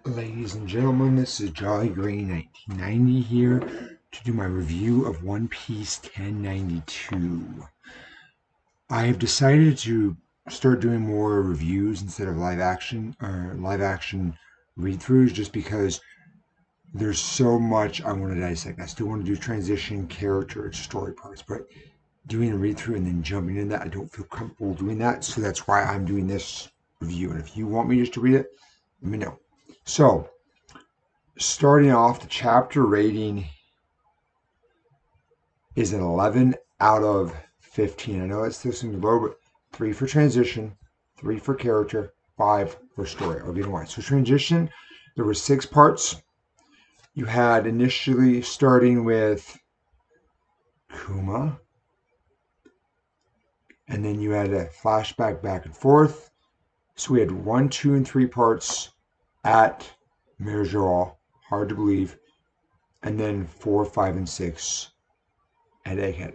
Ladies and gentlemen, this is Jolly Green 1990 here to do my review of One Piece 1092. I have decided to start doing more reviews instead of live action read throughs just because there's so much I want to dissect. I still want to do transition, character, and story parts, but doing a read through and then jumping into that, I don't feel comfortable doing that. So that's why I'm doing this review. And if you want me just to read it, let me know. So, starting off, the chapter rating is an 11 out of 15. I know it still seems low, but 3 for transition, 3 for character, 5 for story. I'll get why. So transition, there were 6 parts. You had initially starting with Kuma, and then you had a flashback back and forth. So we had 1, 2, and 3 parts at Mirajal, hard to believe, and then 4, 5, and 6 at Egghead.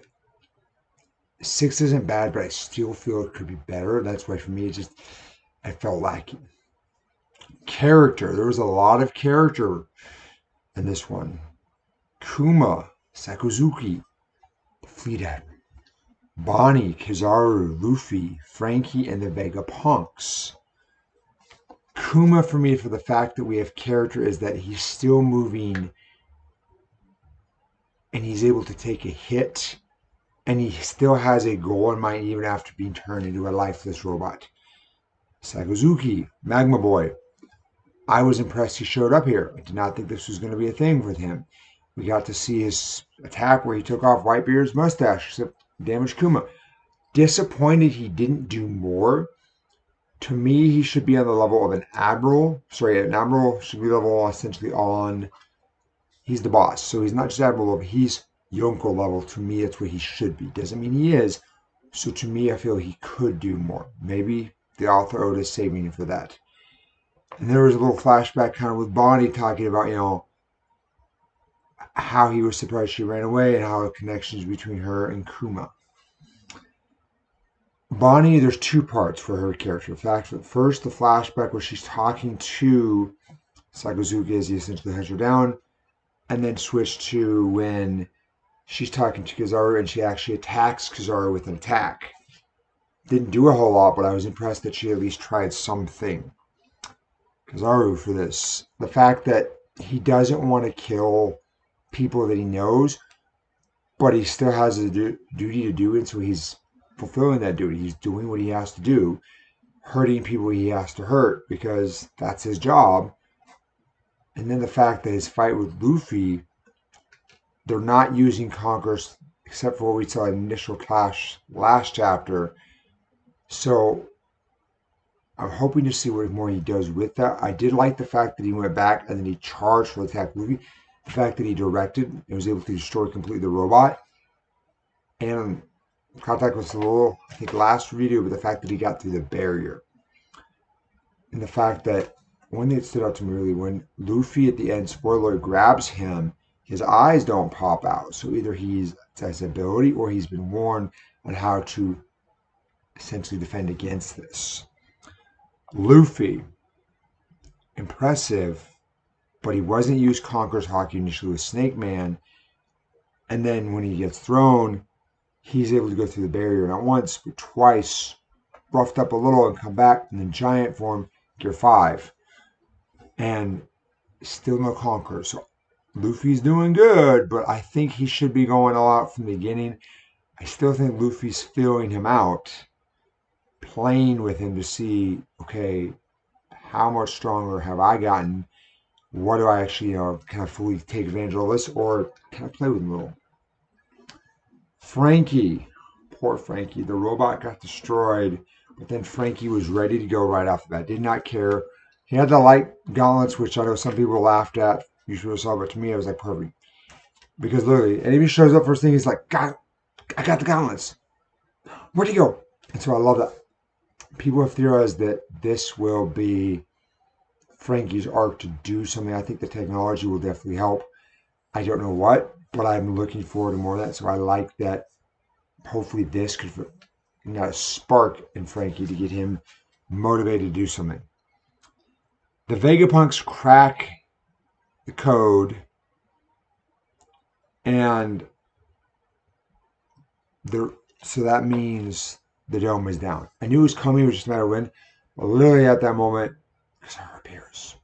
6 isn't bad, but I still feel it could be better. That's why for me, I felt lacking. Character. There was a lot of character in this one. Kuma, Sakazuki, the Fleet Admiral, Bonnie, Kizaru, Luffy, Frankie, and the Vegapunks. Kuma, for me, for the fact that we have character, is that he's still moving and he's able to take a hit and he still has a goal in mind even after being turned into a lifeless robot. Sakazuki, Magma Boy. I was impressed he showed up here. I did not think this was going to be a thing with him. We got to see his attack where he took off Whitebeard's mustache, except damaged Kuma. Disappointed he didn't do more. To me, he should be on the level of an admiral. Sorry, an admiral should be level essentially on. He's the boss, so he's not just admiral level. He's Yonko level. To me, that's what he should be. Doesn't mean he is. So to me, I feel he could do more. Maybe the author owed us saving him for that. And there was a little flashback kind of with Bonnie talking about, how he was surprised she ran away and how the connections between her and Kuma. Bonnie, there's 2 parts for her character. In fact, first, the flashback where she's talking to Sakazuki as he essentially has her down, and then switch to when she's talking to Kizaru and she actually attacks Kizaru with an attack. Didn't do a whole lot, but I was impressed that she at least tried something. Kizaru for this. The fact that he doesn't want to kill people that he knows, but he still has a duty to do it, so he's fulfilling that duty. He's doing what he has to do, hurting people he has to hurt because that's his job. And then the fact that his fight with Luffy, they're not using Conquerors except for what we saw in initial clash last chapter. So I'm hoping to see what more he does with that. I did like the fact that he went back and then he charged for the attack Luffy. The fact that he directed and was able to destroy completely the robot. And contact was a little, I think, last video, but the fact that he got through the barrier. And the fact that one thing that stood out to me really, when Luffy at the end, spoiler, grabs him, his eyes don't pop out. So either he's has ability or he's been warned on how to essentially defend against this. Luffy, impressive, but he wasn't used Conqueror's Hockey initially with Snake Man. And then when he gets thrown, he's able to go through the barrier not once, but twice, roughed up a little and come back, and then giant form, Gear 5. And still no Conqueror. So Luffy's doing good, but I think he should be going all out from the beginning. I still think Luffy's filling him out, playing with him to see, okay, how much stronger have I gotten? What do I actually, can I fully take advantage of all this, or can I play with him a little? Frankie, poor Frankie. The robot got destroyed, but then Frankie was ready to go right off the bat. Did not care. He had the light gauntlets, which I know some people laughed at. You should have saw, but to me, it was like perfect. Because literally, and he shows up first thing, he's like, God, I got the gauntlets. Where'd he go? And so I love that. People have theorized that this will be Frankie's arc to do something. I think the technology will definitely help. I don't know what, but I'm looking forward to more of that. So I like that. Hopefully, this could spark in Frankie to get him motivated to do something. The Vegapunks crack the code, and so that means the dome is down. I knew it was coming, it was just a matter of when. But literally at that moment, Kizaru appears.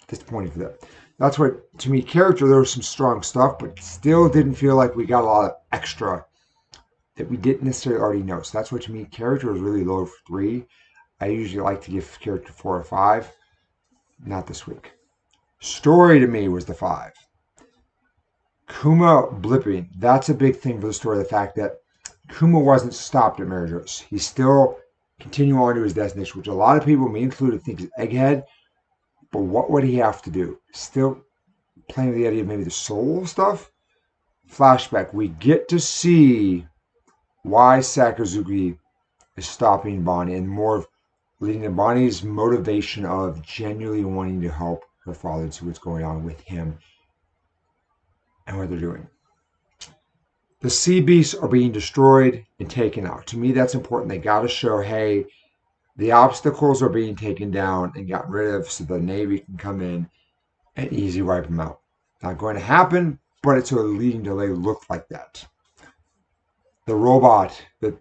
Disappointing for them. That's what, to me, character, there was some strong stuff, but still didn't feel like we got a lot of extra that we didn't necessarily already know. So that's what, to me, character was really low for 3. I usually like to give character 4 or 5. Not this week. Story to me was the 5. Kuma blipping. That's a big thing for the story. The fact that Kuma wasn't stopped at Marajos. He still continued on to his destination, which a lot of people, me included, think is egghead. But what would he have to do? Still playing with the idea of maybe the soul stuff? Flashback. We get to see why Sakazuki is stopping Bonnie and more of leading to Bonnie's motivation of genuinely wanting to help her father and see what's going on with him and what they're doing. The sea beasts are being destroyed and taken out. To me, that's important. They got to show, hey, the obstacles are being taken down and gotten rid of so the Navy can come in and easily wipe them out. Not going to happen, but it's a leading delay look like that. The robot that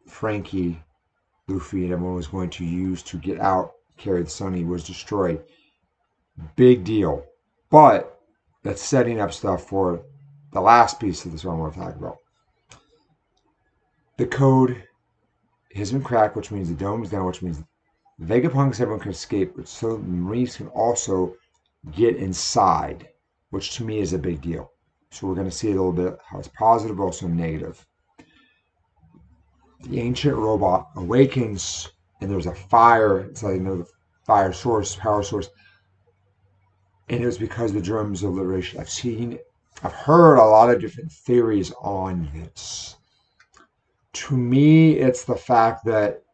Frankie, Luffy, and everyone was going to use to get out, carry the Sunny, was destroyed. Big deal. But that's setting up stuff for the last piece of this one I want to talk about. The code has been cracked, which means the dome is down, which means Vegapunks, everyone can escape, but so the Marines can also get inside, which to me is a big deal. So we're going to see a little bit how it's positive, also negative. The ancient robot awakens, and there's a fire. It's like, the fire source, power source. And it was because of the drums of liberation. I've heard a lot of different theories on this. To me, it's the fact that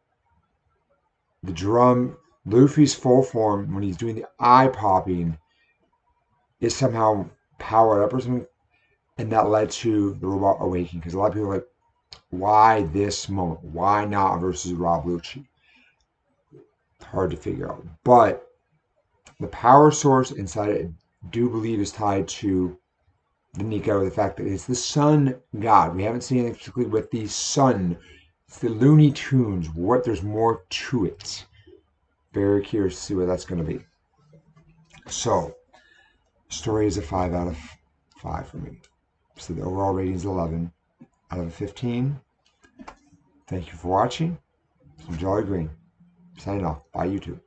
the drum, Luffy's full form, when he's doing the eye popping, is somehow powered up or something. And that led to the robot awakening. Because a lot of people are like, why this moment? Why not versus Rob Lucci? Hard to figure out. But the power source inside it, I do believe, is tied to the Nico, the fact that it's the sun god. We haven't seen anything particularly with the sun. It's the Looney Tunes. There's more to it. Very curious to see what that's going to be. So, story is a 5 out of 5 for me. So the overall rating is 11 out of 15. Thank you for watching. I'm Jolly Green. Signing off. Bye, YouTube.